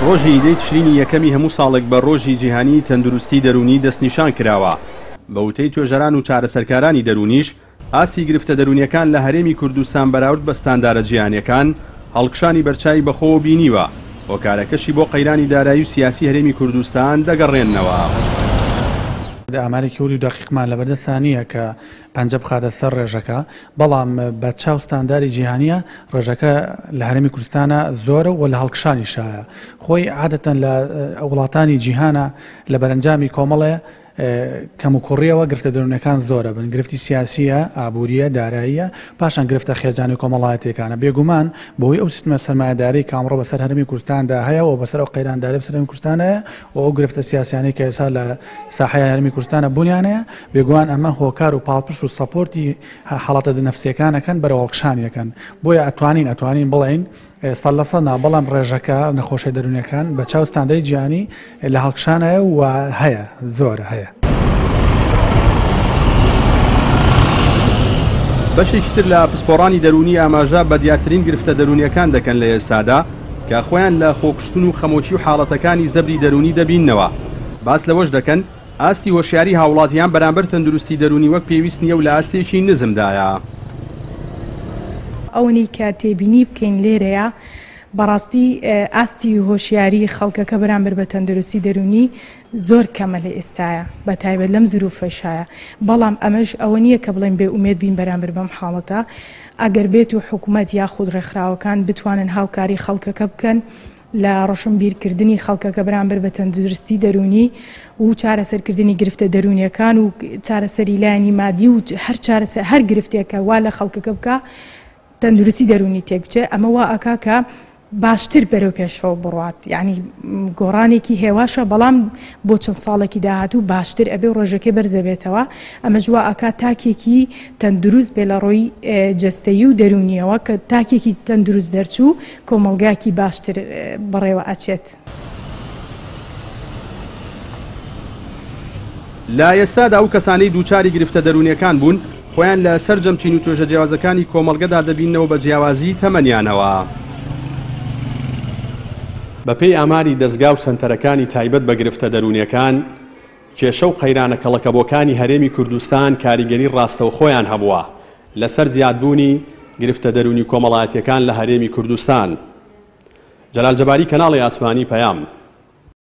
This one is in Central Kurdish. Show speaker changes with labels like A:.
A: ڕۆژی دەی تشرینی یەکەمی هەموو ساڵێک بە ڕۆژی جیهانی تەندروستی دەرونی دەستنیشان کراوە. بە وتەی توێژەران و چارەسەرکارانی دەرونیش ئاستی گرفتە دەرونیەکان لە هەرێمی کوردستان بەراورد بە ستاندارە جیهانیەکان هەڵکشانی بەرچاوی بەخۆوە بینیوە. هۆکارەکەشی بۆ قەیرانی دارایی و سیاسی هەرێمی کوردستان دەگەڕێننەوە.
B: ئامارێکی وری و دقیقمان لەبەردەستانیە کە پەنجە بخاتە سەر ڕێژەکە، بەڵام بە چاو ستانداری جیهانیە ڕێژەکە لە هەرێمی کوردستانە زۆرە و لە هەڵکشانی شایە. خۆی عادەتەن لە وڵاتانی جیهانە لە بەرەنجامی کۆمەڵێ کەم و کوڕیەوە گرفتە دەرونەکان زۆرە بن، گرفتی سیاسیە، ئابووریە، داراییە، پاشان گرفتە خێزانی کۆمەڵایەتەکانە. بێگومان بۆی ئەو سیستمە سەرمایه‌داری کامڕۆ بەسەر هەرێمی کوردستاندا هەیە و بەسەر ئەو قەیرانداری بەسەر هەرێمی کوردستانەیە و ئەو گرفتە سیاسیانەی کە ئێستا لە ساحەیە هەرێمی کوردستانە بوونیانەیە، بێگومان ئەمە هۆکار و پاڵپشت و سەپۆرتی حاڵەتە نەفسیەکانەکەن بەرەو هەڵکشانیەکەن. بۆیە ئەتوانین بڵێین سەد لە سەد بەڵام ڕێژەکە نەخۆشی دەرونیەکان بە چاو ستانداری جیهانی لە هەڵکشانەیە و هەیە زۆرە هەیە.
A: بەشێکی تر لە پسپۆڕانی دەرونی ئاماژە بە دیارترین گرفتە دەرونیەکان دەکەن لە ئێستادا کە خۆیان لە خۆکشتن و خەمۆکی و حاڵەتەکانی زەبری دەرونی دەبینەوە. باس لەوەش دەکەن ئاستی هۆشیاری هاوڵاتیان بەرامبەر تەندروستی دەرونی وەک پێویست نییە و لە ئاستێکی نزمدایە.
C: ئەوەی کە تێبینی بکەین لێرەیە بەڕاستی ئاستی هۆشیاری خەڵکەکە بەرامبەر بە تەندروستی دەرونی زۆر کەمە لە ئێستاە بە تایبەت لەم زروفەشایە. بەڵام ئەمەش ئەوە نییە کە بڵێن بێ ئومێد بین بەرامبەر بەم حاڵەتە. ئەگەر بێت و حکوومەت یاخود ڕێکخراوەکان بتوانن هاوکاری خەڵکەکە بکەن لە ڕۆشنبیرکردنی خەڵکەکە بەرامبەر بە تەندروستی دەرونی و چارەسەرکردنی گرفتە دەرونیەکان و چارەسەری لایەنی مادی و هەر گرفتێکە وا لە خەڵکەکە بکە تەندروستی دەرونی تێکچێ، ئەمە وا ئەکا کە باشتر بەرەو پێشەوە بڕات. یعنی گۆڕانێکی هێواشە بەڵام بۆ چەند ساڵێکی داهاتوو باشتر ئەبێ ڕۆژەکەی بەرزەبێتەوە. ئەمە جووا ئەکا تاکێکی تەندروست بێ لە ڕۆی جەستەیی و دەرونیەوە کە تاکێکی تەندروست دەرچوو کۆمەلگایەکی باشتر بەڕێوە ئەچێت.
A: لە ئێستادا ئەو کەسانەی دووچاری گرفتە دەرونیەکان بوون خۆیان لە سەر جەمچین و توێژە جیاوازەکانی کۆمەڵگەدا دەبینەوە بە جیاوازی تەمەنیانەوە. بەپێی ئاماری دەستگا و سەنتەرەکانی تایبەت بە گرفتە دەرونیەکان، کێشە و قەیرانە کەڵەکەبۆکانی هەرێمی کوردستان کاریگەری ڕاستەوخۆیان هەبووە لەسەر زیادبوونی گرفتە دەرونی کۆمەڵایەتیەکان لە هەرێمی کوردستان. جەلال جەباری، کەناڵی ئاسمانی، پەیام.